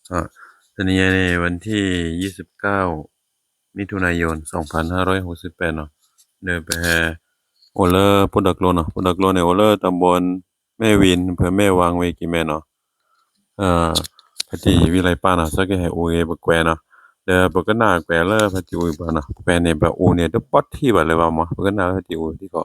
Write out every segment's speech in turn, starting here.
ตอนนี้ในวันที่29มิถุนายน2568เนาะเดินไปหาโอเลอร์พุดักโลเนาะพุดักโลในโอเลอร์ตำบลแม่วินอำเภอแม่วางเวกิแม่เนาะพอดีวิไลป้านะสักให้อูเอบแกวเนาะเดบกนาแกวเลอพอดีอูบ่เนาะแกวในบะอูเนี่ยตปอดที่บ่เลยว่ามาบกนาพอดีอูที่ก็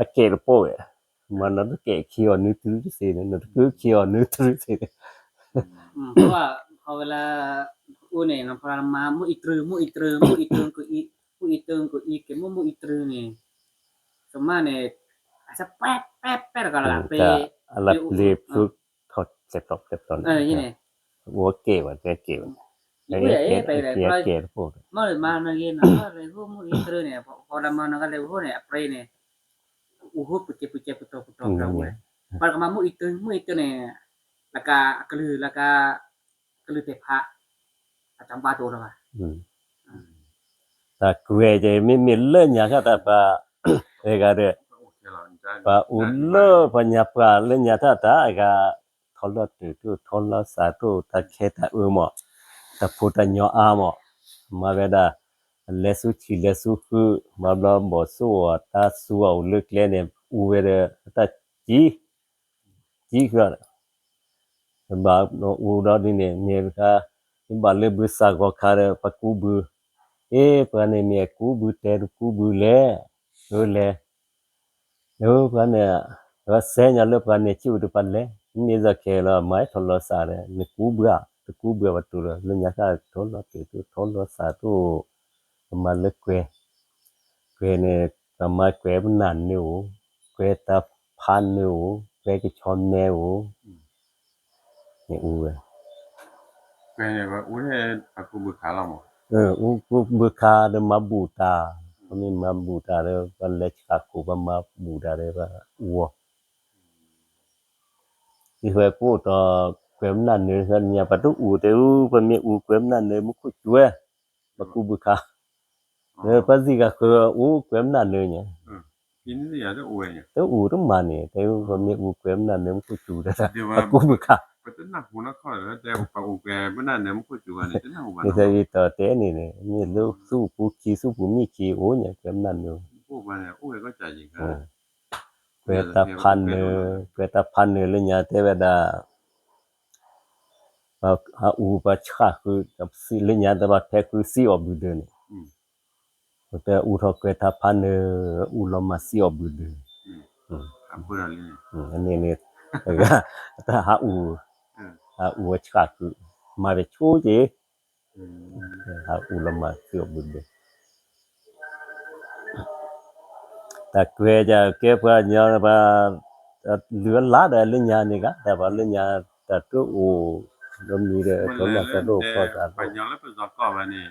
Akelpo mana ke kio nutru se ne nutru kio nutru se เพราะว่าพอเวลาอู้เนี่ยพอมามุอีตรึมุอีตรึมุอีตรึก็อีมุอีตรึก็อีqueมุอีตรึนี่สมมาเนี่ยอาจจะแป๊บแป๊บแป๊บก็ละไป ala play fruit thot septop septon นี่แหละ wo ke wa ke wa ไปเลยเพราะ Akelpo มาเลยมานะเย็นนะเลยฮู้มุอีตรึเนี่ยพอละมานะก็เลยฮู้เนี่ยไปเนี่ยอู้ฮู้ปุเจปุตเราเว้ยพอก็มามุอีตรึเนี่ยแล้วก็กลือแล้วก็กลือเตพะอาจารย์บาโตแล้วว่าta kue je mi le nya ka ta pa e ga de pa u le pa nya pa le nya ta ta ga tholo tu tholo sa tu ta khe ta u mo ta phu ta nyo a mo ma ga da le su chi le su hu ma bla bo su ta su au le kle ne u we de ta ji ga ba no u da ni ne ka ba le bu sa go kha de pa ku bu pa ne me ku bu te ku bu le no pa ne ra se nya le pa ne chi u de pa le ni za ke la mai tholo sa de ne ku bu wa tu le nya ka tholo ke tu tholo sa tu ma le kwe ne ta ma kwe bu nan ne u kwe ta phan ne u kwe ke chon ne u ne u แม่ว่าอูเนี่ยปักกูบึกขาเราหมu bu kha de ma bu ta mi ma bu ta de pa le cha ku pa ma bu ta de pa u ni hwe pu to kwem nan ne san nya pa tu u te u pa mi u kwem nan ne mu ku chue pa ku bu kha de pa si ga ko u kwem nan ne nya กินนี่จะอูเนี่ย te u tu ma ne te u pa mi u kwem nan ne mu ku chu da pa ku bu kha ก็จะนักหูนักข้อแล้วแต่ปักอูแกบ่นั่นเนี่ยมันก็จูนี่จะนักหูบ่ ni se vi to te ni ne mi lu su pu mi ki u nya kwem nan ne อูบ่เนี่ยอูก็ใจจริงครับ Kweta panne le nya te da ha u pa cha ku si le nya da ba te ku si obu de ne te u tho kweta panne u lo ma si obu de อันเพิ่นนี่ ne ga ta ha u cha ku ma be chu je ha u lo ma si obu de ta kwe ja ke pa nya ba lươn lá de le nya ni ga ta ba le nya ta tu u lo mi de to la ta do ko ta ปัญญาแล้วเป็นก็ว่านี่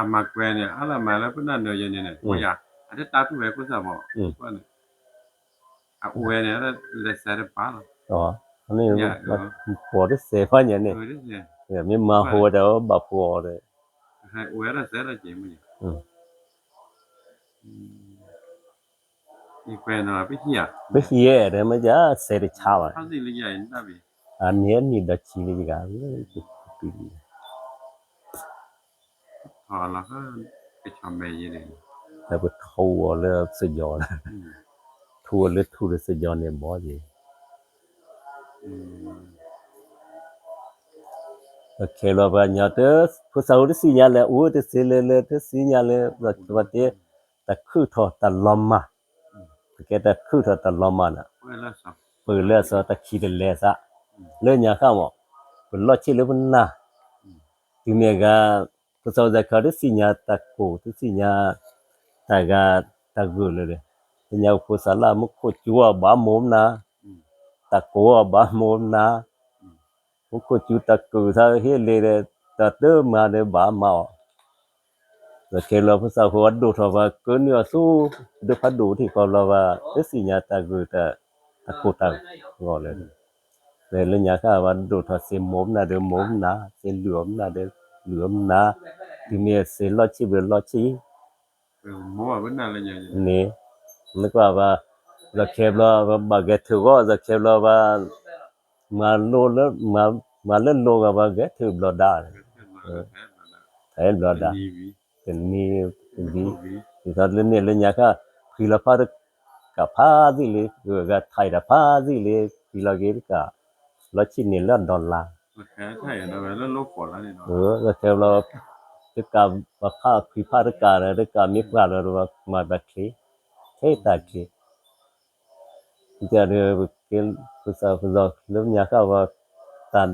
Amakwene ala mala puna no yene ne oya ade tatu we ko sa mo ko ne a uwe ne le sare pa la อ๋ออันนี้ Ya, พอได้เสพเนี่ยเนี่ย ko de ne เนี่ยมีมาหัวเด้อบ่พอเด้อ ha uwe la sare je mu ni kwe no a pi ya ไม่เหี้ยเด้อมันจะเสพชาว ha si li ya in ta bi อันนี้มีดัชนีกัน ha la ha pe chame ye ne แล้วก็ทัวร์แล้วสุดยอดทัวร์แล้วทัวร์สุดยอดเนี่ยบ่ดีโอเคแล้วว่าญาติผู้สาวที่สิญาแล้วโอ้ที่สิเลที่สิญาแล้วว่าเตตะคือทอตะลอมมาแกตะคือทอตะลอมมาน่ะ we la sa เปิดแล้วซะตะขี้เลซะเลยญาข้าวบ่ลอชิเลยบ่น่ะทีนี้ก็ผู้สาวจะเขาที่สิญาตะโกที่สิญาตะกะตะกุเลยญาผู้สาวละมุโคจัวบ่มมนะตะโกบ่มมนะมุโคจูตะกุซะเฮเลตะเตมาเดบ่มาแล้วเคลอผู้สาวหัวดูทว่าเกินเนี่ยสู้ดูพัดดูที่เขาเราว่าที่สิญาตะกุตะโกตะก็เลยเลยญาค่ะว่าดูทสิมมนะเดมมนะสิเหลือมนะเดเหลือมนะทีนี้สิลอชิเบลอชิ mo wa bna la nya นี่นึกว่าจะเคบลบาเกตก็จะเคบลว่ามาโลแล้วมาเล่นโลกับว่าเกตบลอดาแทนบลอดา ni bi เป็นมีเป็นดี bi ที่ตอนเล่นเนี่ยเล่นยาค่ะพีละพาดกับพาสิเลยก็ไทยละพาสิเลยพีละเกตก็ละชิ้นนี่ละดอลลาร์ la kha thai na we la lo ko la ni no จะเคบลจะกับว่าพาพีพาดกาแล้วก็มีพลาดแล้วว่ามาบักเคเฮตาเคจะเรือเกณฑ์ผู้สาวผู้สาวเริ่มอยากเข้าว่าตัน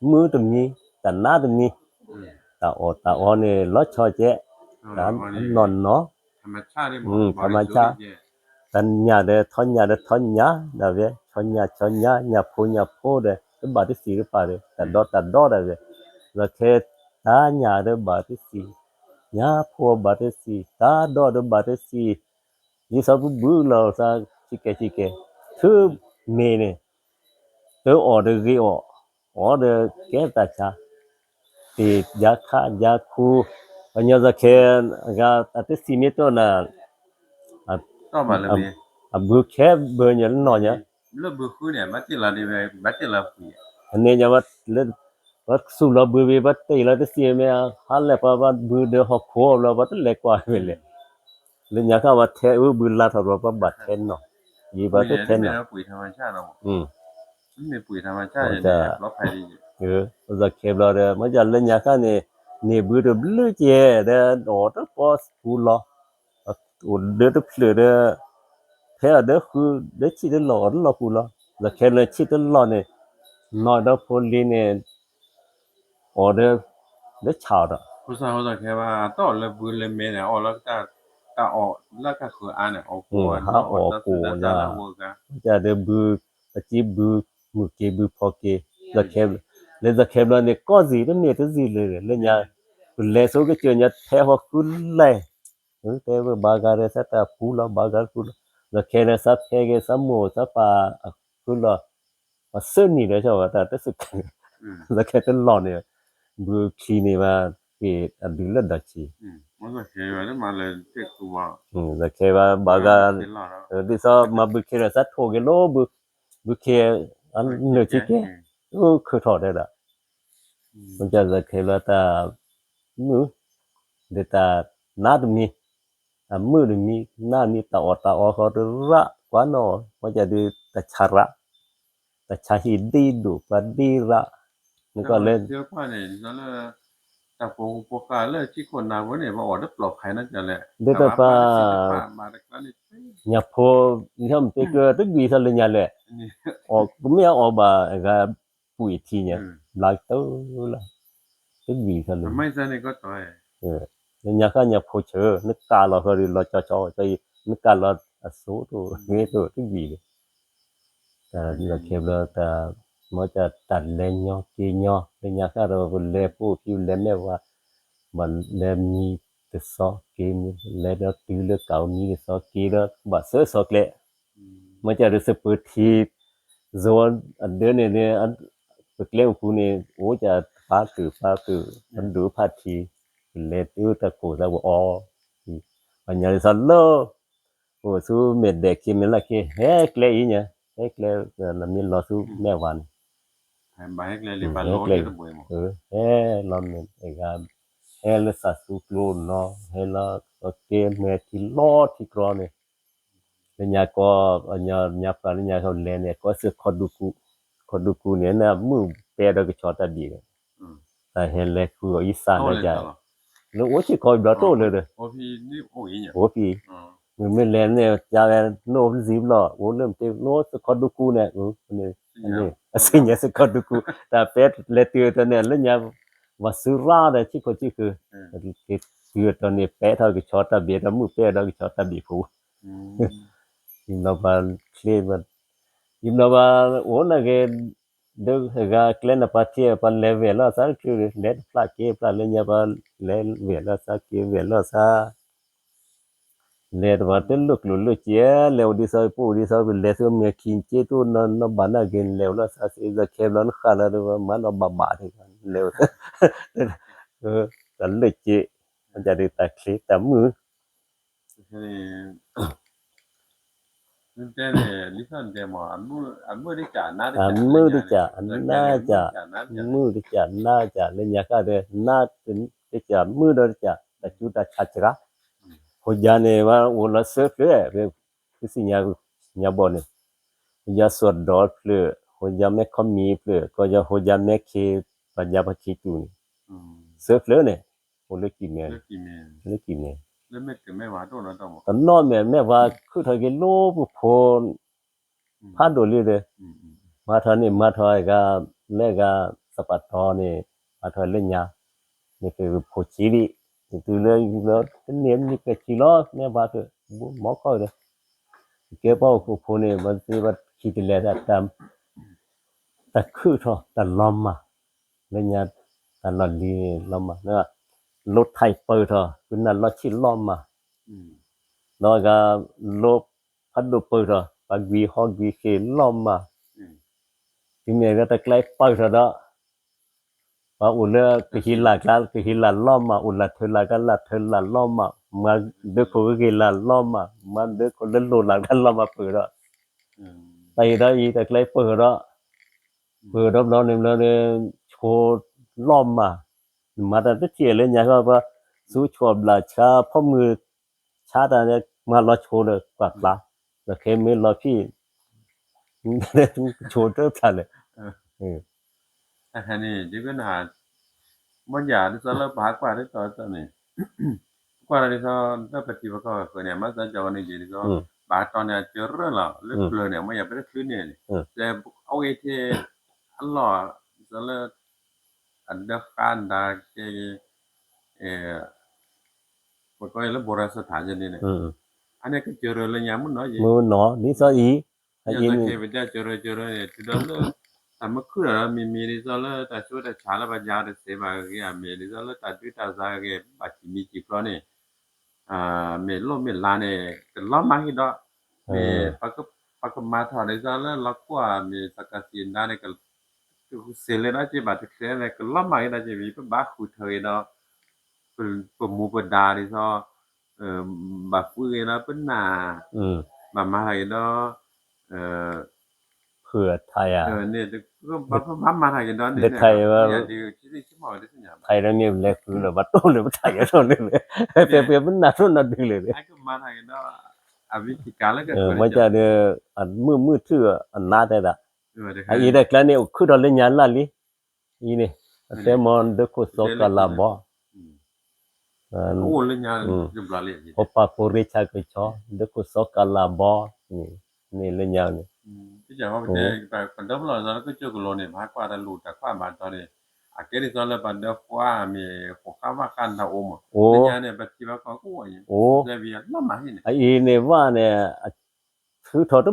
มือตรงนี้ตันหน้าตรงนี้ตาออเนี่ยลอดชอเจ๊ตันนอนเนาะ ธรรมชาติได้หมด ธรรมชาติ ตันญาเดทอนญาเดทอนญาดาเวชอนญาญาโพเดบาที่สี่หรือเปล่าเดตัดดอดาเวแล้วเคตาญาเดบาที่สี่ญาโพบาที่สี่ตาดอเดบาที่สี่ยี่สับบูเราซะชิเกคือเมเนี่ยเตอออเดอร์กีออเดอร์แกตาชาติยาคายาคูอันยาจะเคกาตัดสิเมตอนะ ก็มาเลย a bu ke bu nya no nya เลิกบุคุเนี่ยมาติลาดีไปบัติลาปุย ane nya wat su la bu be bat te la te si me ha le pa ba bu de ho kho la ba te le kwa me le nya ka wa the bu la tha ro ba ten no yi ba te ten no ปุ๋ยธรรมชาติเนาะ อืม นี่ปุ๋ยธรรมชาติเนี่ยรอบไผ่ดี za ke bla de ma ja le nya ka ne bu de blu je de do to po su lo o de de plu de he de khu de chi de lo ku lo za ke le chi de lo ne no da po li ne order ได้ชาวด ผู้สาวเขาจะแค่ว่าต่อเลยบุญเลยเมเนี่ยออกแล้วก็ออกแล้วก็คืออ่านเนี่ยออกกูจะจะได้บูอาจีบูมือเกบูพอเกจะแคบเลยจะแคบแล้วเนี่ยก็สิได้เนี่ยจะสิเลยเลยเนี่ยเลยโซก็เจอเนี่ยแท้ว่าคุณเลยแต่ว่าบางอะไรสักแต่พูดแล้วบางอะไรพูดจะแค่เนี่ยสักแค่ก็สักโมสักปาคุณละมาเส้นนี่เลยใช่ป่ะแต่สุดจะแค่เป็นหลอนเนี่ยบูคลีนี่ว่าเป็นอันดูแลดัชชีมันก็แค่ว่าได้มาเลยเจ็บตัวจะแค่ว่าบางดิซอมาบุเคสักโทเกโลบุเคอันเนื้อชิเกคือถอดได้ละมันจะแค่ว่าตามือเดตาหน้าตรงนี้มือตรงนี้หน้านี้ตาอเขาระกว่านอมันจะดูตาชาระตาชาหิดีดูปดีระนี่ก็เล่นเสื้อผ้าเนี่ยนั่นแหละแต่พวกกาเลยที่คนนำเนี่ยมาออกได้ปลอดภัยนั่นจะแหละมาแต่ก็นี่ญาโพนี่ทำเตกตึกวีซะเลยญาแหละออกบ่มีออกบ่ก็ปุ๋ยทีเนี่ยหลายตัวละตึกวีซะเลยไม่ซะนี่ก็ตายญาก็ญาโพเชอนึกกาลอก็รอจอใจนึกกาลออโสตุเงตุตึกวีแต่ละเคบแต่มันจะตัดเลญญอกีญอญาก็เราเลปูที่เลแม่ว่ามันเลมี te so ke mi le da tu le kau mi so ke da ba se so kle มันจะรู้สึกเปิดทีโซนอันเดินเนี่ยอันเปิดเล่นกูเนี่ยโอ้จะฟ้าตื่นมันดูพาทีเลตื้อตะโกตะวออันยังสันโลโอ้สู้เม็ดเด็กคิมละคิเฮ้เกลยเนี่ยเฮ้เกลยละมีลอสู้แม่วัน ba hek le ba lo le bo mo เฮ้ลอมเนี่ยไอ้การเฮ้ละสัสุกโลนเนาะเฮ้ละโอเคเมื่อที่ลอที่กรอเนี่ย nhà có nhà pa nhàเขาเลเนี่ยก็สึกคอดูกูเนี่ยนะมือเปรดก็ชอตดีแต่เห็นเลยคืออีสานนะจ๊ะแล้วโอ้ชิคอยบลาโตเลยเด้อ o pi ni o yin ya โอ้พี่มือไม่เลนเนี่ยจาโนซิบล้อโอ้เริ่มเตโนสคอดูกูเนี่ยนี่สิเนี่ยสคอดูกูแต่เป็ดเลตือตัวเนี่ยแล้วเนี่ยว่าสุราเนี่ยชิคือคือตอนนี้เป็ดเท่ากับชอตเบียร์มือเป็ดเท่ากับชอตบีผู้Imnova clean Imnova ona ke de ga clean apache pa level la sa ke let pla ke pla le nya pa le ve la sa ke ve la sa le wa te luk lu lu che le di sa pu di sa le so me kin che tu na ba na gen le la sa se za ke lan kha la ma na ba de le ta le che มันจะได้ตาคลิตามือ แต่เนี่ยลิซ่าเดมอันมือได้จ่าน่าได้ อันมือดิจ่าอันน่าจะมือดิจ่าน่าจะเล่นยาก็ได้น่าเป็นดิจ่ามือดิจ่าแต่จุดชัดจ้ะพอจานเนี่ยว่าวันละเสร็จเลยเป็นสิ่งยาบอลเนี่ยยาสวดดอลเลยพอจานไม่คอมมีเลยก็จะพอจานไม่เคปัญญาปัจจิตุนเสร็จเลยเนี่ยคนเล็กกี่เมตรแล้วไม่ว่าตัวนั้นต้อง ตอนนอนแม่ว่าคือถ้าเกิดโลภพลผ่านโดเลยเลยมาทอนี่มาทอยก็เล่ก็สปัดทอนี่มาทอยเล่นยานี่คือโพชีดิตัวเลยแล้วเนียนนี่ก็ชิล้อแม่ว่าคือหมอเขาเลยเก็บเอาพวกนี้มันสิว่าคิดเลยแต่คือทอแต่ล้อมมาเล่นยาแต่ล้อลีล้อมมาเนาะรถไทยเปิดทอคือนั่นรถชิล้อมมาแล้วก็ลบพัดลมเปิดปากวีฮอกวีเคล้อมมาทีนี้ก็ตะไคร้เปิดแล้วว่าอุลก็หิลากลก็หิลาล้อมมาอุลาเทลาก็ลาเทลาล้อมมาเด็กคนก็หิลาล้อมมาเด็กคนเล่นโลลาก็ล้อมมาเปิดไปได้อีตะไคร้เปิดแล้วแล้วเนี่ยโชว์ล้อมมาแต่ที่เที่ยเลยเนี่ยก็ว่าสู้ชอบราชาพ่อมือชาติเนี่ยมาล้อโชว์เลยกว่าละแต่เคมีล้อพี่โชว์เท่าไหร่อันนี้จะเป็นหามันอยากที่จะเลิกพักกว่าที่ตอนนี้กว่าที่จะได้ปฏิบัติก็เนี่ยมันจะวันนี้ดีก็บาตอนเนี่ยเจอเรื่องละเรื่องเลยเนี่ยไม่อยากไปได้คืนเนี่ยแต่เอาไอ้ที่อันหล่อจะเลิกอันเดียวกันได้มันก็เลยโบราณสถานอย่างนี้เนี่ยอันนี้ก็เจอเรื่องอย่างมันน้อยอย่างมือหนอนี่ซะอีอย่างนั้นเคยไปเจอเนี่ยที่นั่นเลยแต่เมื่อคืนมีที่นั่นเลยแต่ช่วยแต่ชาละปัญญาเสียมาเกี่ยมีที่นั่นเลยแต่ด้วยแต่ใจเกี่ยบัดมีจีบล้อเนี่ยมีล้มมีลาเนี่ยก็ล้มมาที่ดอกมีปักมาถอดที่นั่นเลยแล้วก็มีสักการสินได้เนี่ยก็เสียเลยนะจีบัดเสียเนี่ยก็ล้มมาที่นั่นจีมีเป็นบ้าขุดเถยเนาะเป็นมูเป็นดาที่ซอบาฟื้นนะเป็นหนาบามาให้เนาะเผื่อไทยเนี่ยก็บ้ามาไทยกันเนาะเนี่ยไทยว่าไทยแล้วเนี่ยเล็กคือแบบว่าโตเลยว่าไทยก็เลยเปรียบมันน่าสนใจเลยไอ้ก็มาไทยเนาะวิธีการแล้วก็มันจะเนี่ยอันมือถืออันน่าได้ละไอ้เด็กแล้วเนี่ยคือเราเล่นยันละลิอีนี่แต่มันเด็กก็สกลาบ่โอ้เล่นยาจุบลาเลยพอปาโปริชาก็ชอเด็กก็สกลาบ่นี่เล่นยานี่ที่จะว่าแต่คนเดิมเราเราก็เจอกับเราเนี่ยมากกว่าแต่รู้แต่ความบานตอนนี้อาเกดิซอนเลยบันเดอร์ว่ามีหัวข้าวว่ากันทาอมเล่นยาเนี่ยแบบที่ว่าก็กู้อย่างเจวีล้ำมาที่เนี่ยไอ้เนี่ยว่าเนี่ยคือถอด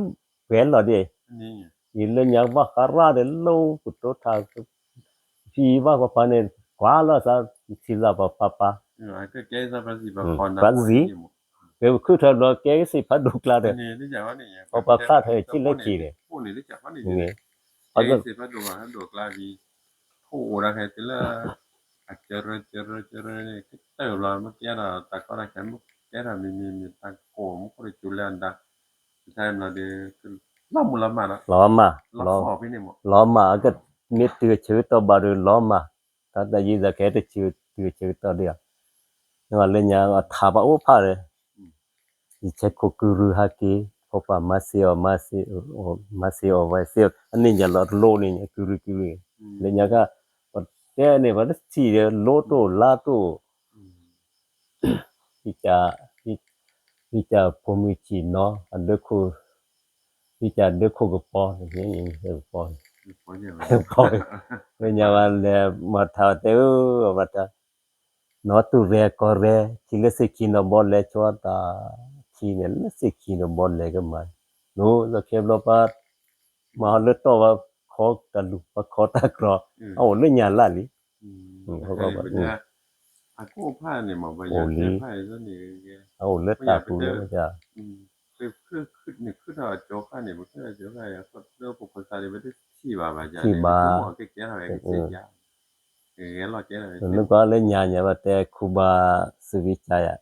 แหวนเหรอดินี่อีเล่นยาว่าคาราเดลโลกุตโตทาพี่ว่าก็พาเนี่ยกว่าละซะสิลาปะปะ que que esa pasiva con Pazi. Ke khu tho lo ke si phat du kla de ni ja wa ni o pa phat he chi le chi de ko ni ja wa ni ni aga se pa do ma do kla bi ko ra he te la a cher ne ke ta la ma ya na ta ko ra kan ke ra mi ta ko mo ko chu le anda ta na de la mu la ma na lo ma la ko bi ni mo lo ma ga mi tu chhu to ba de lo ma ta da yi da ke de chhu to de no le nya tha ba o pha de ni che ko ku ru ha ki ho pa ma si o wa si ani nya lo ni ku ru le nya ga te ne ba si de lo to la to ti cha po mi chi no an de ko ti cha de ko ko po ni ni po ko ni po le nya wa le ma tha te o ba ta no tu re ko re chi le se chi no bo le cho ta chi ne le se chi no bo le ga ma no la ke lo pa ma le to ba kho ta lu pa kho ta kro o le nya la li ho ba ba a ko pa ni mo ba ya ne pa so ni ke o le ta pu le ja คือนี่คือถ้าโจกอันนี้บ่คือโจกอ่ะก็เรื่องปกติเลยบ่ได้ที่ว่าว่าจ้ะ ที่บา หมอเก็บอะไรก็สิยาเราเจออะไร นึกว่าle nya nya ba te khu ba su vi cha ya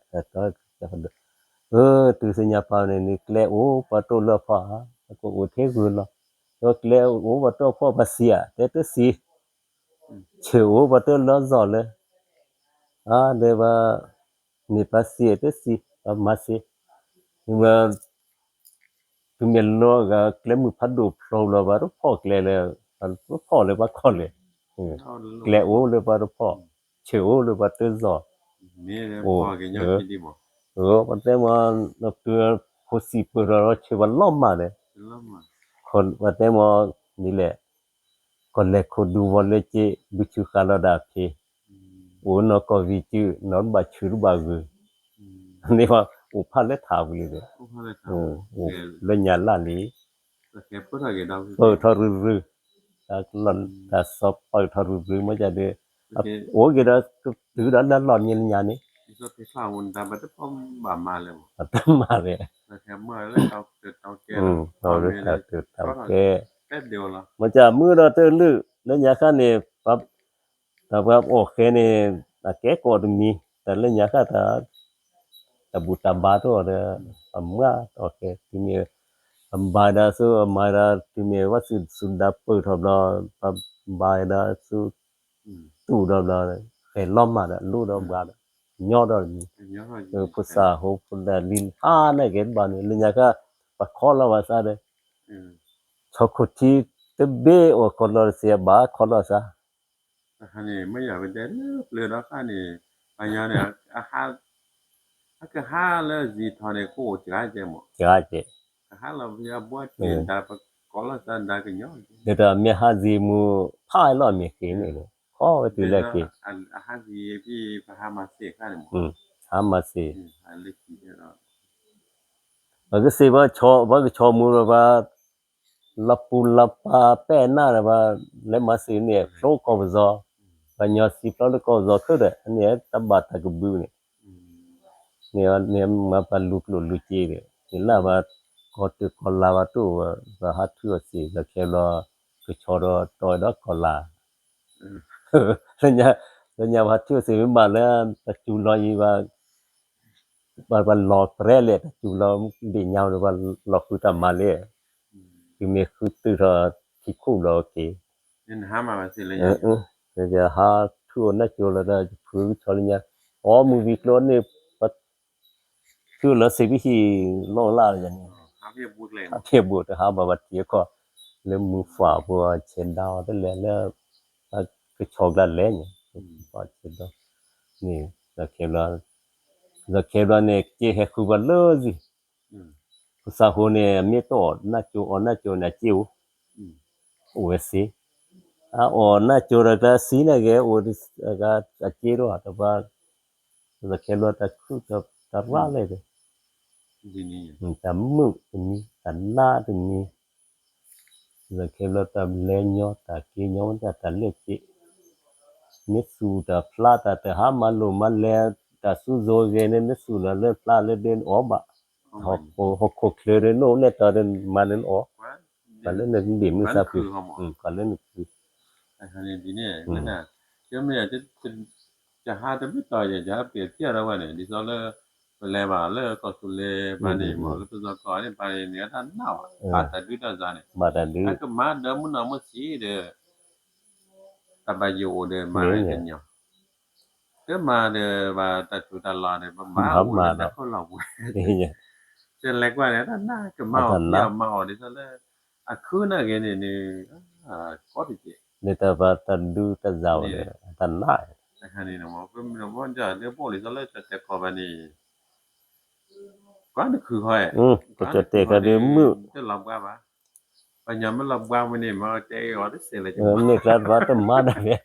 to tu se nya pa ni kle o pa to lo pa ko o the gu lo to kle o ba to pho ba si ya te si che o ba to lo zo le de ba ni pa si te si pa ma si ni ba tu me lo ga kle mu phat do pro lo ba ro pho kle le pho le ba kho le kle o le ba ro pho che o le ba te zo นี่พอกันยอดกินดีบ่ ba te ma no tu pho si pu ro che ba lo ma le แล้วมา kon ba te ma ni le kon le ko du bo le che bu chu ka la da phe o no ko vi chu no ba chu ba gu ni ba o pha le tha bu le โอ้พอเลยครับ o le nya la li แต่แค่เพิ่นก็ดาว pu tho ru ta lon ta so pu tho ru ma ja de o ge da tu da la lon ni nya ni ก็ไปฟังวันดาบัดพอมบ่มาแล้ว ta ma le แต่แค่เมื่อแล้วเอาเกิดเอาแก่ tho ru ta tu ta ke แป๊บเดียวละ ma ja mu da te lu le nya kha ni pa ta ba o khe ni ta ke ko du ni ta le nya kha ta bu ta ba to de amma o ke ti ni ba da so ma da ti ni wa su da pu tho da ba da su tu da da ke lo ma da lu da ba da nyo da ni ยอด pu sa ho pu da lin ha ne ke ba ni le nya kha pa kho la wa sa de cho ko ti te be o ko lo se ba kho lo sa อันนี้ไม่อยากไปเดินเรือแล้วค่ะนี่อันนี้อาหารถ้าก็หาแล้วสิทอนี่โคจะได้จังบ่ ja je หาแล้วอย่าบ่เป็นดาปก็ละสันดาก็ยอด de da me ha zi mu pha lo me ke ni le kho ti le ke อาหารที่พี่พามาเสกค่ะนี่ ha ma se อันเล็กที่เนาะ ba ke se ba cho mu ro ba la pu la pa pe na la ba le ma se ni flo ko zo ba nya si flo ko zo ke de ni ta ba ta ku bu ni ma pa lu chi de ni la ba ko tu ko la ba tu ba ha tu si la ke lo ke cho ro to da ko la nya ba tu si ma le ta chu lo yi ba lo pre le chu lo di nhau de ba lo ku ta ma le ki me ku tu ra ki ku lo ke นี่หามาสิเลย ja ha tu na chu la da ku cho le nya o movie clone ni pa tu la se bi hi lo la ya ni หาเพียบบุกเลย a phe bu ta ha ba ba ti ko le mu fa bu chen da de le ke cho la le ni pa chen da ni da ke la ne ke he ku ba lo zi sa ho ne mi to na chu na chiu o se o na chu ra ta si na ge o ga a chi ro ta ba da ke lo ta ku ta ra le de ที่นี่ ta mu ni ta na de ni da ke lo ta le nyo ta ke nyo ta le chi ni su ta pla ta ha ma lo ma le ta su zo ge ne ne su la le pla le den o ba ho ko kle re no ne ta den ma nen o ba le ne dim ni sa pu ba le ne ไอ้คันนี้ทีนี้นั่นน่ะเดี๋ยวแม่จะหาแต่ไม่ต่ออย่าเปรียบเทียบแล้วว่าเนี่ยดิซอเลแลบ่าเลก็สุเลบานี่หมอแล้วก็ก็นี่ไปเนี่ยท่านเนาะอาตะดิตะซาเนี่ย ma da lu ไอ้ก็มาเดมุนอมสีเด้อตะบะโยเด้อมาเนี่ยเนาะเด้อมาเด้อว่าตะตุตะลาเนี่ยมาแล้วเขาเรา ni nya เจนแลกว่าเนี่ยท่านน่ะก็มาเอามาดิซอเลอะคือน่ะแกนี่ก็ดิ ne ta ba ta lu ta zao le ta na ไอ้คันนี้เนาะเพิ่นบ่จะเรื่องพวกนี้ซะเลยแต่ก็บัดนี้ก็คือค่อย ko cha te ka de mu จะรับว่าบ่ปัญญามันรับว่ามื้อนี้มาใจว่าได้เสียเลย ne klat ba ta ma da ve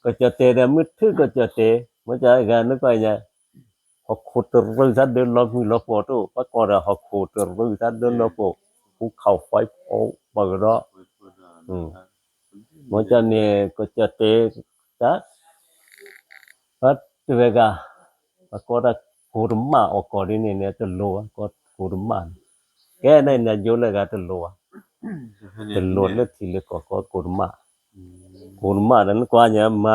ko cha te da mu thu ko cha te mo cha ga ne pa nya ho ko to ru sa de lo mi lo po to pa ko da ho ko to ru sa de lo po pu khau phai o ba ro mo cha ne ko cha te ta pa tu ve ga pa ko da ko ma o ko ri ne ne to lo ko ko ma ke ne ne jo le ga to lo to lo le ti le ko ma dan kwa nya ma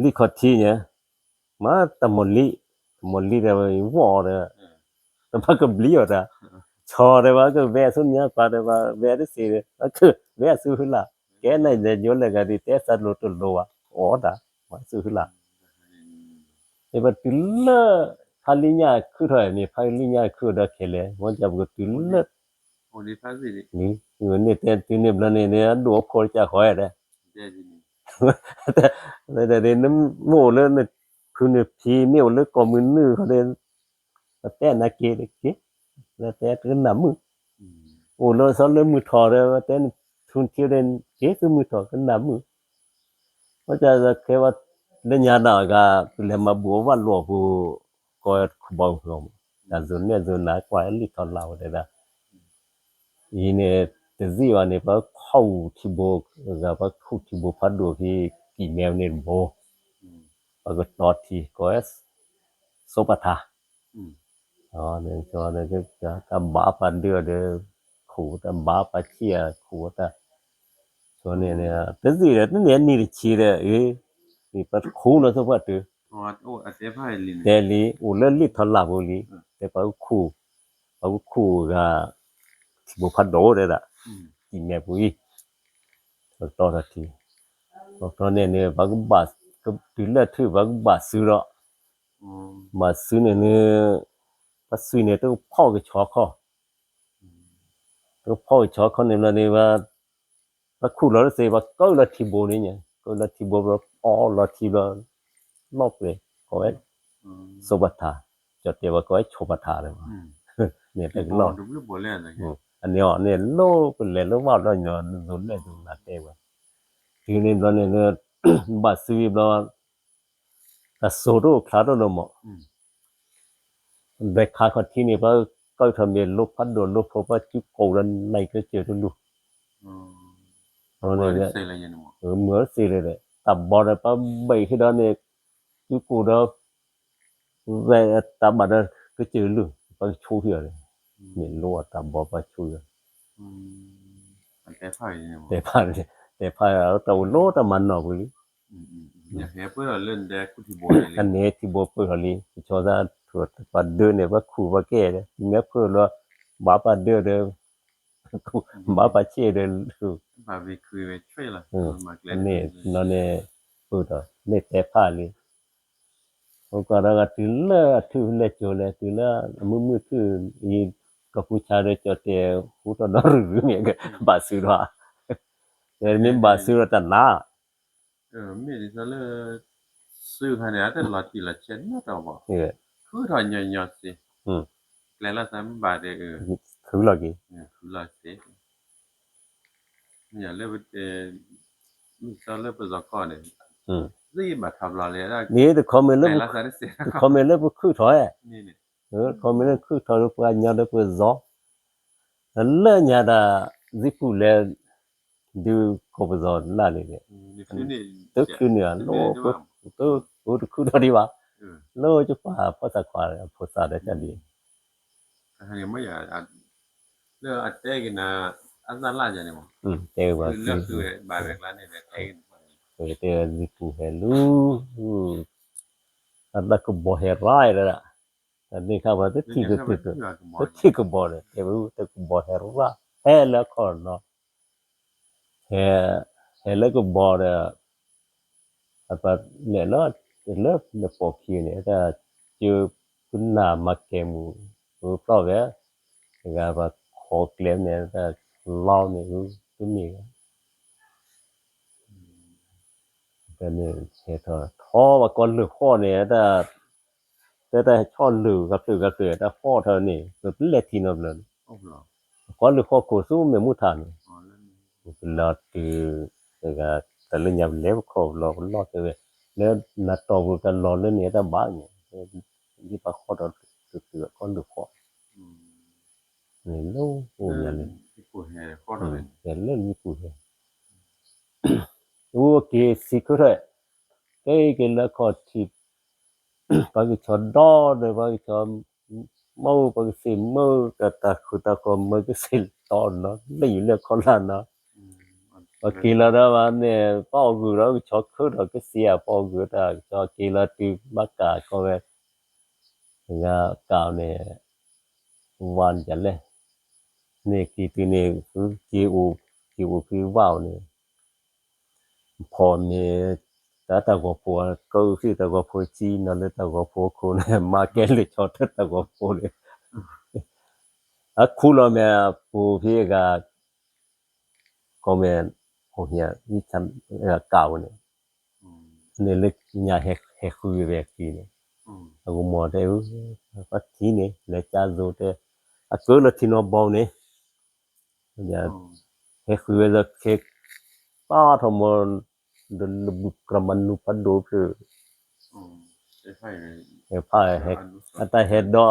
li kho thi nya ma ta mo li da wo da ta pa ko bli yo da cho da ba ko ve su nya pa da ba ve de se da ko ve su hu la ke ne ne jo le ga di te sa lo to lo wa o da ma su hu la e ba ti le pha li nya khu tho ni pha li nya khu da ke le mo ja bu ti le โอ้ดิฟาสิดิ ni ni te ti ni bla ni ne do ko cha kho ya da เจดินี่ แต่น้ำโม่เลยเนี่ยคือเนี่ยพีเมียวเลยก็มือนึเขาเดินแต่นาเกเด็กแล้วแต่ก็น้ำมือโอ้เราสอนเลยมือถอดเลยแต่ทุนเที่ยวเดินเจ๊คือมือถอดก็น้ำมือเพราะจะแค่ว่าเล่นยาหนาก็เลยมาบัวว่าหลวงผู้ก็ขบองลงแต่ส่วนเนี่ยส่วนหนากว่าลิทอนเราเลยนะอีเนี่ยแต่สิว่าเนี่ยพอเข้าที่โบก็พอเข้าที่โบพัดดูที่กี่แมวเนี่ยโบก็ตอดที่ก็โซปทาเนี่ยจอเนี่ยก็ตาบาปเดือดขู่ตาบาปเชี่ยขู่ตาส่วนเนี่ยแต่สิเนี่ยเนี่ยนี่ชีเลยนี่ปัดขู่เนาะสักพัก โอ้อาเซฟให้ลิน แต่ลีอูเลลิทลาบุลีแต่ปะคู่ก็ที่บ่พัดโดได้ล่ะกินแม่ปุ้ยต่อทัทีตอนนี้บักบาสก็ติละถือบักบาซื้อละมาซื้อเนี่ยปัสซื้อเนี่ยต้องพ่อก็ชอคอต้องพ่อชอคอเนี่ยละเนี่ยว่าปักคู่แล้วเสว่าก็ละที่โบนี่เนี่ยก็ละที่โบอ๋อละที่ละลอกเลยก็ไว้โซบัตาจะเตว่าก็ไว้โชบัตาเลยเนี่ยแต่ก็ลอก ดูบ่แลเลย อันนี้เนี่ยโลเป็นเลยแล้วว่าแล้วเนี่ยซุนเลยซุนละเตว่าทีนี้ตอนนี้เนี่ยบัดซีบลตะโซโรคลาโดโลมเด็กขาเขาที่นี่ว่าก็ทำเป็นลูกพัดโดนลูกเพราะว่าจุโกรันในก็เจอลูกตอนนี้เนี่ยเหมือนสิเลยตับบอลปะใบที่ด้านเนี่ยจุโกดเวตับบัดก็เจอลูกปะชูเหี่ยเลยเนี่ยรู้ว่าตับบอลปะชูแต่ไผเนี่ย แต่พาเอาตัวโลตะมันเนาะกูลิ อยากให้เพิ่นเล่นแดกกูที่บ่ อันนี้ที่บ่เปิ้นเขาลิชอซะถวดปะเดินเนี่ยว่าคู่ว่าแก่เนี่ยแม้เพิ่นว่าบาปะเด้อบาปะเชเด้อ บ่ไปคุยไว้ช่วยล่ะมาเล่ อั น นนี้นั่นเนี่ยเปิ้นเนี่ยแต่พาลิโอกาสก็ถึงละถึงละโจละถึงละมือคืออีก็ผู้ชายได้จอแต่ผู้ตอนรู้เนี่ยก็บาซื้อว่าแต่นี่บาซื้อตะนา มีดิซะเลยซื้อขนาดแต่ละทีละเช่นนะตอบ่ คือถอนหยอดๆสิแล้วละ3บาทคือละกี่ คือละสิเนี่ยเลยมีซะเลยปะซะก่อนเนี่ยรีบมาทำละเลยได้ นี่แต่คอมเมนต์ แล้วละสิ คอมเมนต์เลยคือถอย นี่ คอมเมนต์คือถอยปะญาได้ปะซอแล้วญาดาซิปูเลดูก็ปะซอละเลย นี่คือนี่ ตึกคือเนี่ยโลก็คือคือดีว่า โลจุปาพอสักควาโพสาได้จันดี อันนี้ไม่อยากเลือกอัดเต้กินอันนั้นล่ะจังนี่บ่ เตว่า คือเลือกคือบายแบบร้านนี่แหละเต้ เตสิปูเฮลูอันนั้นก็บ่เฮรายแล้วล่ะอันนี้ข้าว่าตึกที่ก็บ่เลยเตว่าตึกบ่เฮราเฮแล้วก็เนาะเฮแล้วก็บ่เลยอะปะเนี่ยเนาะเลิกในปอกขี้เนี่ยถ้าเจอคุณนามาเกมูเพราะว่าก็ว่าขอเกลมเนี่ยถ้าเล่าเนี่ยคือมีแต่เนี่ยเฮ็ดท้อว่าก่อนหรือข้อเนี่ยแต่ช่อนหรือกับตือก็เกิดแต่ข้อเท่านี้ก็เลทินอบเลย โอ้เหรอ ก่อนหรือข้อกูสู้เมมุทาน อ๋อแล้วนี่ ลอดคือก็แต่ละยามเลวขอลอดเลยแล้วนัดต่อกันรอเลยเนี่ยแต่บ้านเนี่ยที่ปะข้อดคือก่อนหรือข้อนี่โลโอ้ยเลย ที่กูแห่ข้อนั้น แต่เล่นมีกูเโอเคสิกระque la cochi pa que chodo de pa que chom mo pa que se mo ta khuta ko mo que se to no ni le ko la no pa que la da ba ne pa gu ro cho khu ro que sia pa gu ta cho que la ti ma ka ko ve nga ka ne wan ja le ne ki ti ne ki u ki wa neพอมีแต่ก็พอก็คือแต่ก็พอจีนนั่นแต่ก็พอคนมาเกลชอตแต่ก็พอเลยอะคูลแม่ผู้พี่ก็ก็แม่โหเฮียมีทำเก่าเนี่ยเนี่ยเล็กญาเฮคุยเวกีเนี่ยก็หมดได้ก็ทีเนี่ยเลยจ้าโซเตอะก็ละทีนอบอเนี่ยเนี่ยเฮคุยเวเคป้าทมกรมันนุพันโดคือใช่พายอัตเฮดดอ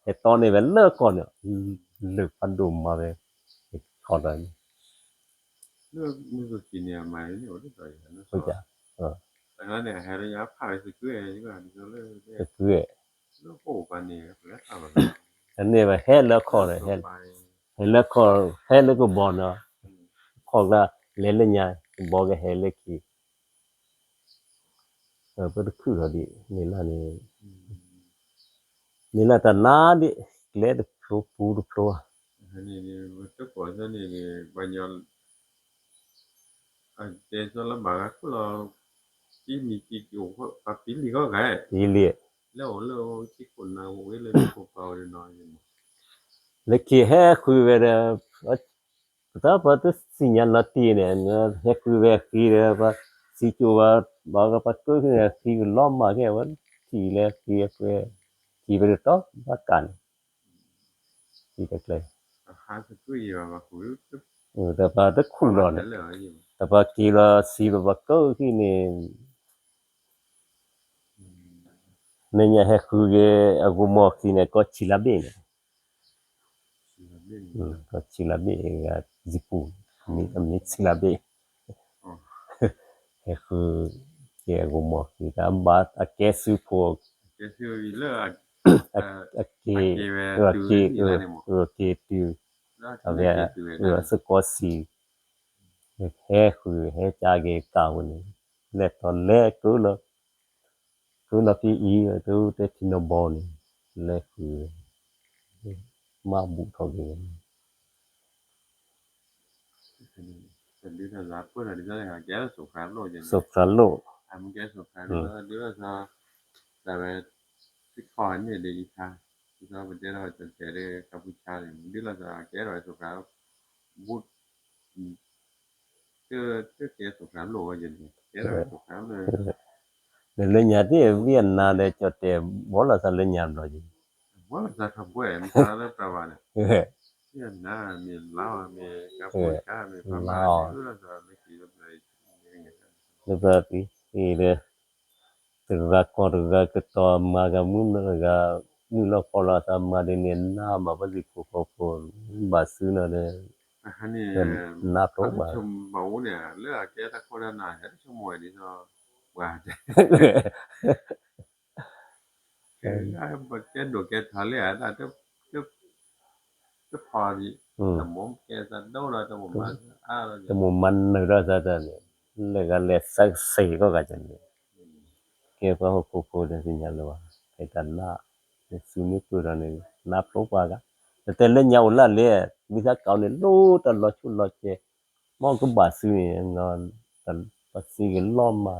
เฮตอนนี้เวลเลิกก่อนเนี่ยเลิกพันดุมมาเลยขอได้เลือกมือกินเนี่ยมาเนี่ยว่าได้นะ เข้าใจแต่งั้นเนี่ยให้ระยะผ่านสิคือดีกว่านี่ก็เลยคือเลือกโหปานนี้แล้วทำแบบอันนี้ว่าเฮดแล้วขอเลยเฮดแล้วขอเฮดแล้วก็บ่เนาะขอละเล่นๆญาบ่ก็เฮดเลยकीก็คือดินี่ล่ะนี่ล่ะแต่นาดิเลดโปรปูดโปรนี่ตัวก่อนนี่บัญญัติเจสละบากก็เราที่มีกี่อยู่ก็ปักปีนี้ก็ไงนี่เลียแล้วที่คนเราเว้ยเลยพวกเราน้อยเลยकी हैคุยเวลาपता पता सिग्नल आती है हैคุยเวकी है बस सिचुवा बागा पक्को है की लॉमมาแค่วันที่แลकी कीไปต่อบักกันที่ตะเลยหาสักคุยว่าคุยแต่ปาตะคุรอเนี่ยแต่ปากีละสีบักก็ที่เนี่ยให้คุยอากุมอที่เนี่ยก็ชิลาเบนก็ชิลาเบก็จิปูมีชิลาเบให้คืออากุมอที่ตามบาตอะเกสุโพเลิกอะเกติavea să cosi heคือhe jage kaun le to le ku la pi i tu te tinobon leคือมาบุทอเกเป็นดิฉันรับเพื่อนดิฉันแกสุขามโลอย่างสุขโลทำแกสุขามโลเดี๋ยวจะแต่ว่าที่คอนเนี่ยดีค่ะที่เราเป็นเจ้าเราจะเจอได้กัมพูชาเนี่ยเดี๋ยวเราจะแกเราสุขามบุตรแกสุขามโลอย่างนี้แกเราสุขามเลยle nyati vienna de chote bola sa le nyam do ji bola sa ka bue mi sa la prawa ne vienna mi lao mi kapucha mi pama ni la sa me ki le berarti ile terra ke to ma ga mun ga ni lo pola sa ma de ne na ma ba ji ko ba su na de อันนี้นาโตบาชมเมาเนี่ยเลือกแกตะโคดานาให้ชมวยนี่ก็ว่า Porque do que thale ada te pari อืม ta mom ke sa do la ta mom ma a ตะหมู่มันนึราซะตะเนี่ยเลยก็เลยสักเสก็กะจังเนี่ยเกพะโคโคเดสิญาลวะไอ้ตันละสุนิปุระเนี่ยนับโลกว่ากะแต่เล่นยาวละเลยมีสักเก่าเนี่ยโลตลอดชุลอดเจมองก็บาซื้อเนี่ยนอนตันบาซื้อกันล้อมมา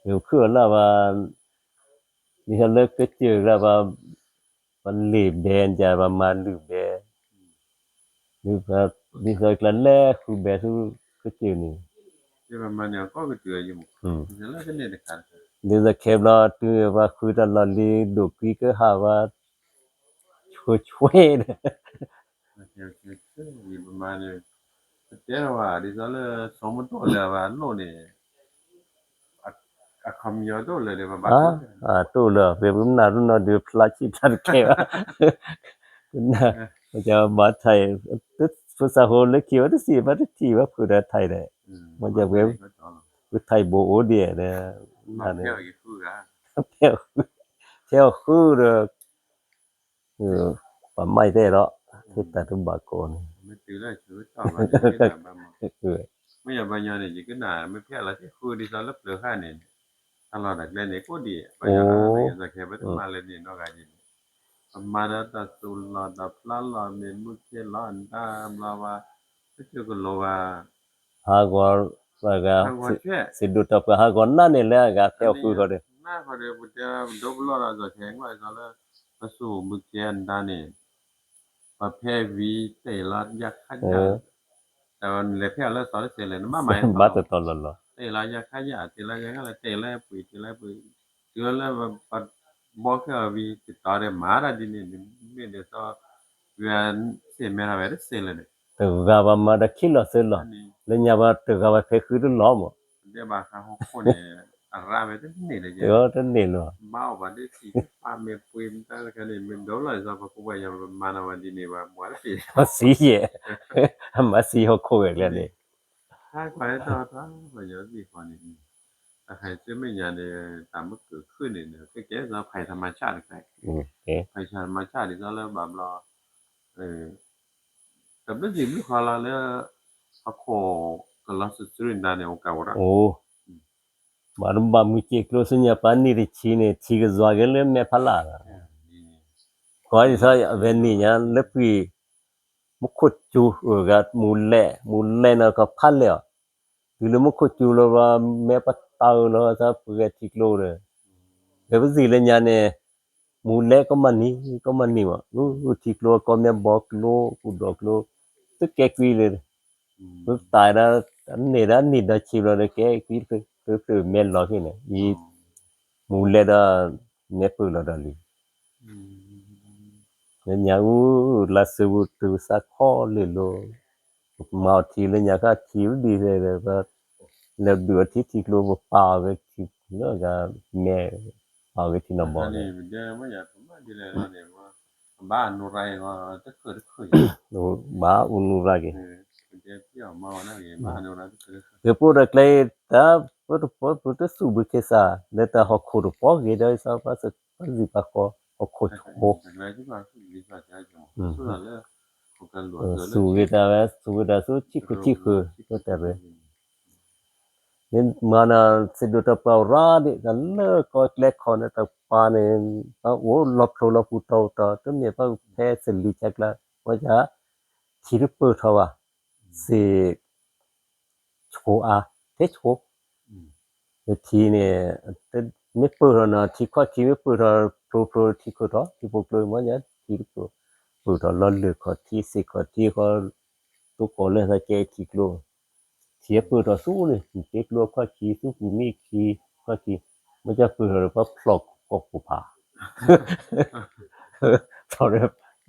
เดี๋ยวคือละว่ามีเลิกก็เจอละว่ามันลีบแดนจะประมาณลืบแดนลืบแบบมีสักละแลคือแบบก็เจอนี่ Che ma ne ko ke tu yu mo je la ke ne de kan There's a kebla to va khuda la li do ki ke ha va chwe ke ni ma ne te wa di sa le so mo to le wa lo ne a kham yo to le de ba ha to la ve bum na ru na de phla chi thar ke va na ja ma thai tu sa ho le ki va si va ti va khuda thai de ma ja ve ku thai bo o de ne ma ne ke fu ga theo khu de pa mai de ro ti ta tu ba ko ne me tu la chu ta ma ne ke ba ma คือ me ya ba nya ne ji ke na me pya la ke fu di sa le ple kha ne ala da le ne ko di ba ya ne za ke ba ma le ni no ga ji Amara ta sulla da plala me muke la nda bla wa ke ko lo wa ha go la ga si du ta pa ha go na ne la ga theo khu ko de na ko de bu de do blo la za ke ngwa za la pa su mu ke nda ne pa phe vi te la ya kha ya ta le phe la sa se le ma mai ba ta to lo lo te la ya kha ya te la ya la te la pui yo la pa bo ke vi te ta de ma ra di ne me de sa Yuan se me ra ver se le te ga ba ma da ki lo se lo le nya ba te ga ba phe khu du lo mo de ba ka ho ko ne ara me de ne le je yo te ne lo ma ba de si pa me puim ta ka ne me do la za ba ko ba ya ma na wa di ne ba mo ra pi ma si ye ma si ho ko le ne ha kwa ta ta ba yo si ko ni ถ้าใครจะไม่ยาเนี่ยตามมันเกิดขึ้นเนี่ยก็แก่จะภัยธรรมชาติไป โอเค ภัยธรรมชาตินี่ก็แล้วแบบเราแต่ไม่สิมีความละเนี่ยอะโคก็ลักษณะสุรินดาเนี่ยโอกาสว่า โอ้บารบามุจิคลสุญญาปานิริชีเนทีกะซวาเกเลเมพลาขออีซะเวนี่ญาเลปีมุขจูกะมูเลนะก็พัลเลดิลมุขจูโลว่าเมปะตาโลซะปะทิกโลเรเบสิเลญาเนมูเลก็มันนี่วะอูทิกโลก็เมบอกโลกูดอกโลตึกแกกวีเลยมึตายนะอันนี้นี่ดาชิโลเรแกกวีคือเมลลอกิเนอีมูเลดาเมปุลดาลีnya u la su tu sa kho le lo ma ti le nya ka ti di le ba le du ti ti lo pa ve ti no ga me pa ve ti no bo นี่เดี๋ยวไม่อยากมาดีเลยเนี่ยว่าบ้านนูไรว่าจะเกิดขึ้น no ba unu ra ge เดี๋ยวพี่เอามานะเองบ้านนูไรจะเกิดขึ้น de po de kle ta po de su bu ke sa le ta ho kho po ge da sa pa sa pa zi pa kho ho kho ho อะไรที่ว่าคือวิชาใจจังสุดแล้วของการหลวง su ge ta ve su ge da su chi khu to ta ve Then mana seduta paura de galle ko klek khone ta pane ta wo lop lo pu to ta to me pa phe seli chakla wa ja thir pu thawa se cho a te cho thi ne te me pu na thi kho thi me pu ra pro thi ko to thi pu lo ma ja thir pu to lo le kho thi se kho thi kho tu ko le sa ke thi lo เสียปืนต่อสู้นี่เด็กลัวข้อขี้สู้กูมีขี้ข้อขี้มันจะปืนหรือว่าพลอกกบกูผาตอนนี้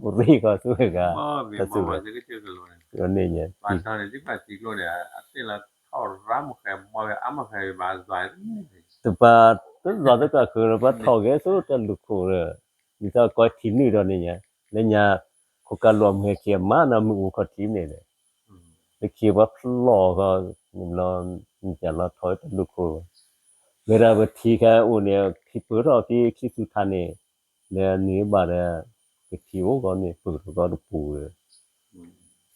บุรีก็สู้กัน อ๋อมีมาจะก็เจอกันเลย ก็นี่เนี่ย บ้านตอนนี้ที่บ้านสิโลเนี่ยอันที่ละท่อร้ามแค่บ่เอามาแค่บาสบาย แต่ว่าตัวเราก็คือว่าทอแกสู้จะลุกโคเลยมีแต่ก็ทีนี่ตอนนี้เนี่ยแล้วเนี่ยเขาก็รวมให้เขียมานะมึงก็ทีนี่เลยไปเขียว่าพลอก็มันจะละถอยตะลุกโค Mera bati ka une ki pura ki sutane ne ni bara ki wo ko ne pura ko pu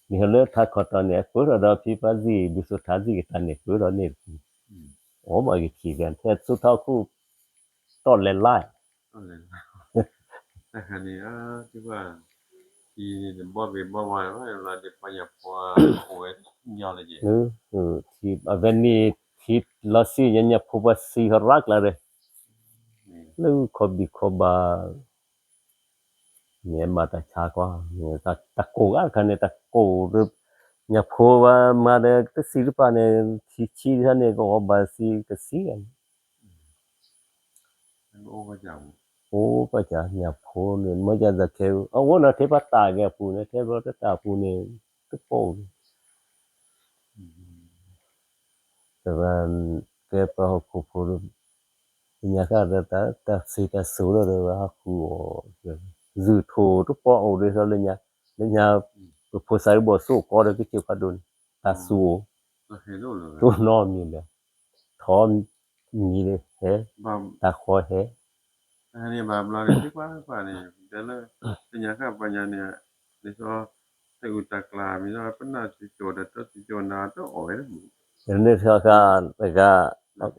ni hale tha khata ne pura da pi pa ji bi su tha ji ta ne pura ne o ma ki gan the su tha ku to le lai ก็เลยแต่คันนี้ที่ว่าที่บ่เว้บ่ว่าเราจะไปอย่าพอโอ้ยยอเลยจิ ti aveni ti la si nya phu ba si rak la de lu ko bi ko ba ne ma ta cha kwa ne ta ko ga kan ne ta ko nya phu ba ma de ta si pa ne chi sa ne ko ba si ta si โอ้ก็จัง o pa cha nya phu ne ma ja da ke o wo na the pa ta ge pu ne the ba ta pu ne ta po ta ban ke pa ko pu nya ka da ta si ta su lo de ba ku dư thô tu po o de sa le nya pu sai bo su ko de ki pa dun ta su ก็เห็นเลย tu no mi le tho mi le he บ่ ta kho he อันนี้บ่เราเนี่ยที่ว่านี่แต่ละเป็นอย่างครับปัญญาเนี่ยนี่ก็แต่อุตกลามีว่าปนาสิโจดตสิโจนาตโอ้ย ne sa ka ga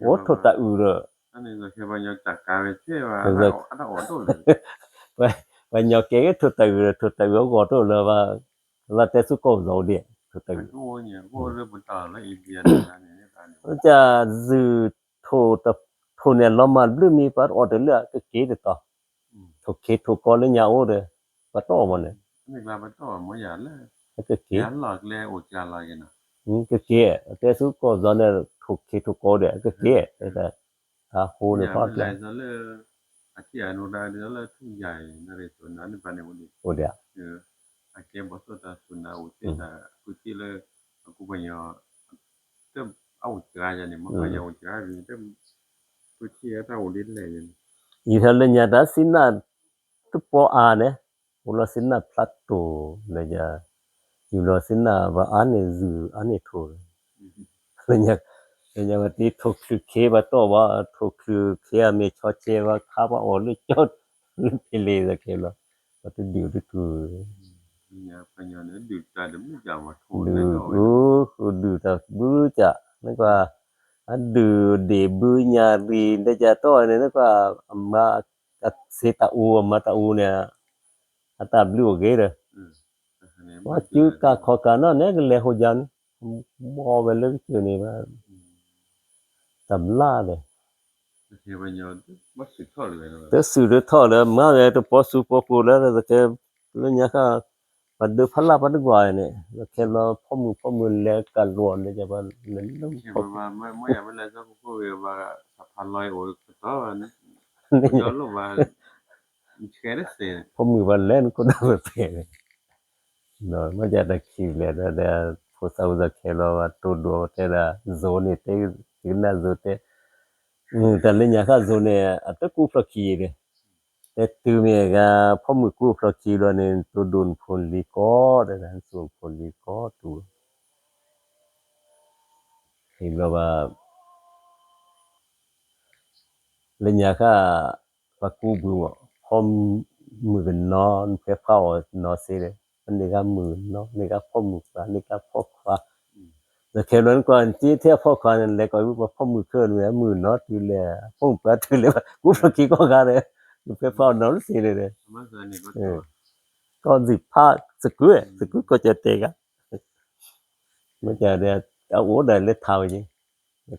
o tho ta u ro อันนี้ก็แค่ปัญญาจักกาเช่ว่าอันนั้นโอ้ตัวเลย và nhỏ kế thuật từ go to là te su ko zo de thuật từ โอ้เนี่ยโอ้เรื่องต่อแล้วอีเดียนะเนี่ยตาเนี่ย cha dư thô ta thô ne lo ma lu mi par order la ke ke de to thô ke thô ko le nya o de pa to mo ne นี่ลาบ่ต่อบ่อย่าแล้ว ke ke ยันหลอกแลโอจาลากันนะ ke ke te su ko zo ne thô ke thô ko de ke ke ta ta ho ne พอ pa แล la ซะเลยอาเกียนุดาเดลทุใหญ่นเรศวรนั้นปานในวันนี้ o de อาเกียบ่สตาสุนาอุเตตากุติเลยกูบ่ยอเต็มเอาจาอย่างนี้มันก็ยอจาวิเต็มกุติตาอุดินเลย i tha le nya da sin na tu po a ne o la sin na plato le ja yu lo sin na ba a ne zu a ne tho le nya ba ti tho khu ke ba to ba tho khu ke a me cho che ba kha ba o le chot le le da ke lo ba tu du tu เนี่ยปัญญาเนี่ยดูตาดมจังว่าโท du แล้วก็ du ta bu cha ne kwa a du de bu nya ri de ja to ne kwa ma ta se ta u ne ata blu ge de ว่าจื้อกะขอกะนะเนี่ยเลโหยันบ่เวลคือนี่ว่าตำลาเลย เทปัญญาบ่สิทอเลย แต่สื่อde tho le ma le to po su po pu le de ke le nya ka pa de phala pa de gwa ne ke lo pho mu le ka lo ne ja ba le lo เห็นว่าไม่อยากเวลาก็พูดว่าสะพานลอยโอ้ยก็นะย้อนลงว่าแค่ได้เสีย pho mu ba len ko da pe no ma ja da ki le da pho sa za ke lo wa to do te da zone te na zo te ta le nya ka zone a ta ku fra ki deแต่ตือเมกาพ่อมือกู้พระจีรเนี่ยตัวดุนพลลีก็ได้นะส่วนพลลีก็ตัวเห็นว่าเล่นยาค่ะปะกู้บือพ่อมือกันนอนเพื่อเข้านอนสิเลยอันนี้ก็มือเนาะนี่ก็พ่อมือฟ้านี่ก็พ่อฟ้าแต่แค่นั้นก่อนที่เที่ยวพ่อควานั่นแหละก็ว่าพ่อมือเคลื่อนไว้มือเนาะทีเลยพ่อมือฟ้าทีเลยกู้พระจีก็กันเลยเพื่อเข้านอนสิเลย มาซะนี่ก็ ก็สิพาสกุก็จะเตกมันจะได้เอาโอได้เลยเท่าจริง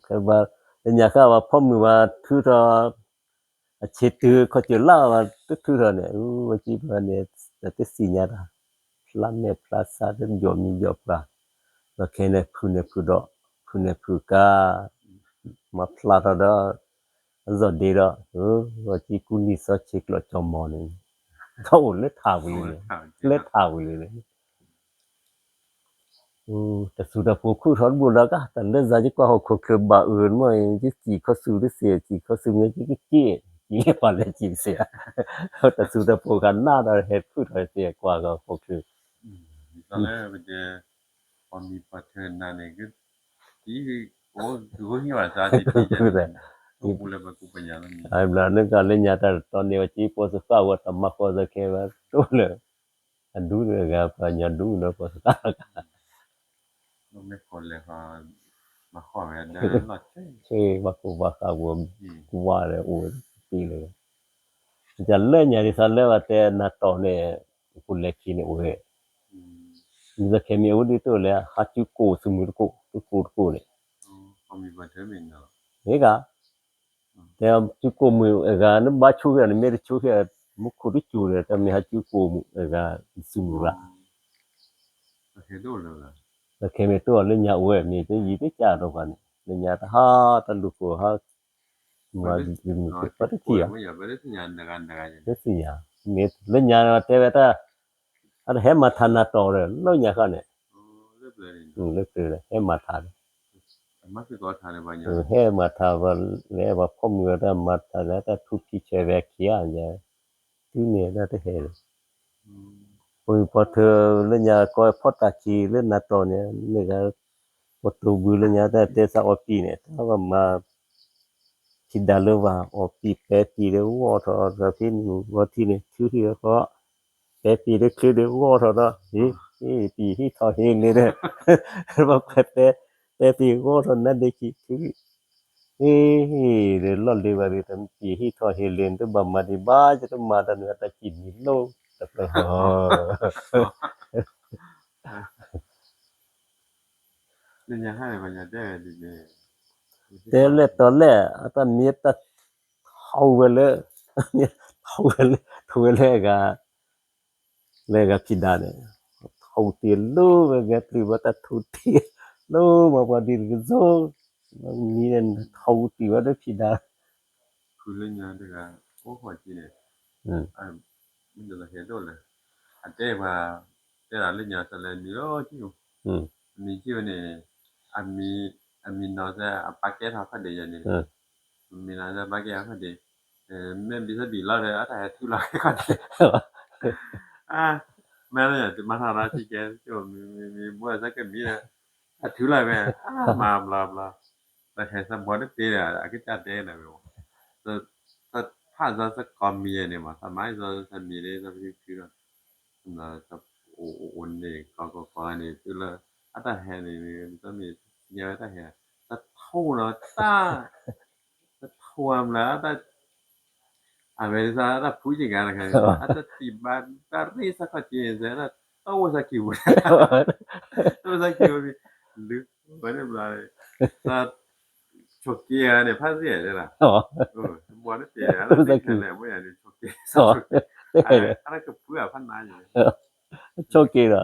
คือว่าเนี่ยค่ะว่าพ่อมือว่าทุรเชตือเขาจะล่าว่าทุรเนี่ยว่าจีบเนี่ยแต่สิญญาดาลาเนี่ยพลาซาเดนยอมียอปลาแล้วแค่เนี่ยพูดพูเนี่ยพูกามาพลาดาจอดีดาว่าจีกุนิสเชคลอจอมอนี่เขาเลยท่าวิเลยท่าวิเลยแต่สุดาผู้คู่ทอนบุญแล้วก็แต่เรื่องจะกว่าเขาคือบาอื่นมั้ยที่จีเขาซื้อได้เสียจีเขาซื้อเงี้ยจีจีปานเลยจีเสียแต่สุดาผู้กันหน้าได้เฮ็ดพูดให้เสียกว่าก็เขาคือ ตอนแรกมันจะพอมีปัจเจกนั่นเองก็ที่โอ้ดูว่าที่ว่าซาสิที่จะ กูเลยมากูปัญญาแล้วนี่ ai bla ne ka le nya ta ton ne chi po sa ka wa ta ma ko sa ke ba to le du ne ga pa nya du no po sa เราไม่คนเลยพอมาขอแม่ได้หลอดใช่ che ba ko ba ka wo อืม ku wa le o pi le ja le nya ri sa le wa te na to ne ku le ki ne o he อืม ni sa ke mi o di to le ha chu ko su mu ko ko ne อ๋อเขามีบันเทิงมินเนาะ he ga te chu ko mu ga ne ba chu ga ne me chu ga mu ku ri chu le ta me ha chu ko mu ga su mu la โอเคดูเลยล่ะ sa ke me to le nya o he mi te yi te cha do ga ne le nya ta ha ta lu ko ha ma di mu ko pa te ki ya ไม่อยากไปได้สัญญาณในการอย่าง te si ya me le nya te ba ta a he ma tha na to le lo nya ka ne อ๋อเรียบเลย le pe le he ma tha มาคือก็ทานในบางอย่าง he ma tha ba le ba phom ga ta ma tha la ta thu ki che ve ki ya nya tu ne da te he le อืม Poi pote le nya ko pota ki le na to ne le ga poto bu le nya ta te sa opi ne ta ba ma ki da le wa opi pe pi le wo tho da pin wo ti ne chu hi ko pe pi le ke le wo tho da hi pi hi tho he le de ba pe pi wo tho na de ki chu le lo le ba de tam pi hi tho he le de ba ma di ba ja ta ma da ne ta ki ni lo ta ha เรื่องยังให้บางอย่างได้ดีเลย te le to le ata mi ta thau le thau le ga pida ne thau ti lu ga tri ba ta thu ti lu ma ba di zo mi ne thau ti ba de pida คือเรื่องยังได้ก็โอ้หัวจีเนี่ยมันจะเห็นด้วยเลยอันเจ้ว่าเจ้าเรื่องยังแสดงนี่โอ้จิ๋วมีจิ๋วเนี่ยอันมีนอจะปากแก้ทาพัดเดียนี่มีนอจะปากแก้พัดเดียแม่บิสบีแล้วเลยอะไรทุลากันแม่เนี่ยจะมาทาราชิแกจิ๋วมีบัวสักมีนะทุลาแม่มาบลาบลาแต่เห็นสมบูรณ์เปียอ่ะก็จัดได้นะเว้ยถ้าถ้าจะกอมมีเนี่ยมาสมัยจะมีได้จะคือนะจะโอนเนี่ยก็เนี่ยคือละอัตแห่นี่จะมีเนี่ยอัตแห่จะเท่าแล้วจะท่วมแล้วแต่อเมริกาถ้าพูดอย่างนั้นนะครับอาจจะติบ้านปารีสก็จริงแต่ละโตสักกี่วันโตสักกี่วันลึกไปเรียบร้อยถ้าchoquea ne phasia de la bo ne pe ala ke le mo ya ni choquea ala ke pu ya phan na ni choke da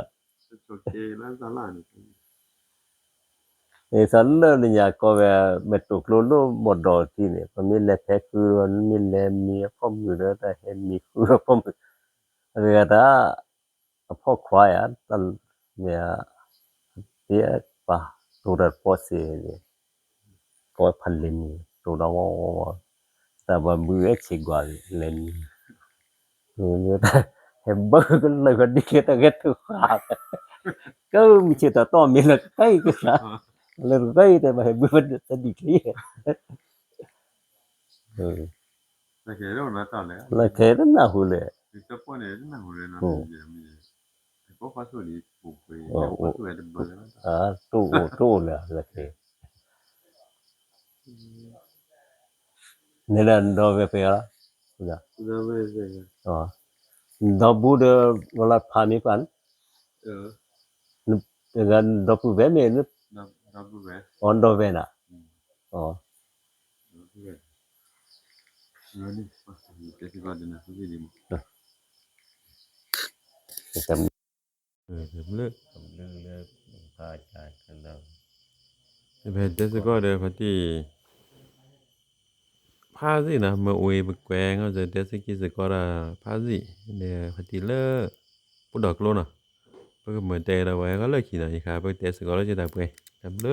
choquea la sa la ni e sa le nya ko ve me to klo lo mo do ti ne pa mi le pe ku mi le mi phom yu da ta he mi ku phom re da pho khwa ya ta me ya pa to da po se ni ko phan le ni to da wo ta ba mu e che gwa le ni ni ta he ba ko le ko di ke ta get tu kha ko mi che ta to mi le kai ke sa le kai te ba he bu ta di ki la ke ro na ta le la ke na hu le ni to po ne na hu le na mi ko fa so ni pu pu ko so de ba le to la ke ne la do ve pe la ya da ve se do bu de wala pha mi pan ga do pu ve me ne da bu ve on do ve na no ni pa ke se va de na so ni mo tam le pa cha kan da pe de se ko de fa tiพาสินะมาอวยบแกวงเอาจะเดสกิสก็ราพาสิเนี่ยพติเลปุดอกโลนะเพิ่นเหมือนแต่ละไว้ก็เลยขี้นะอีกครับเพิ่นเตสก็เลยจะได้ไปจำเล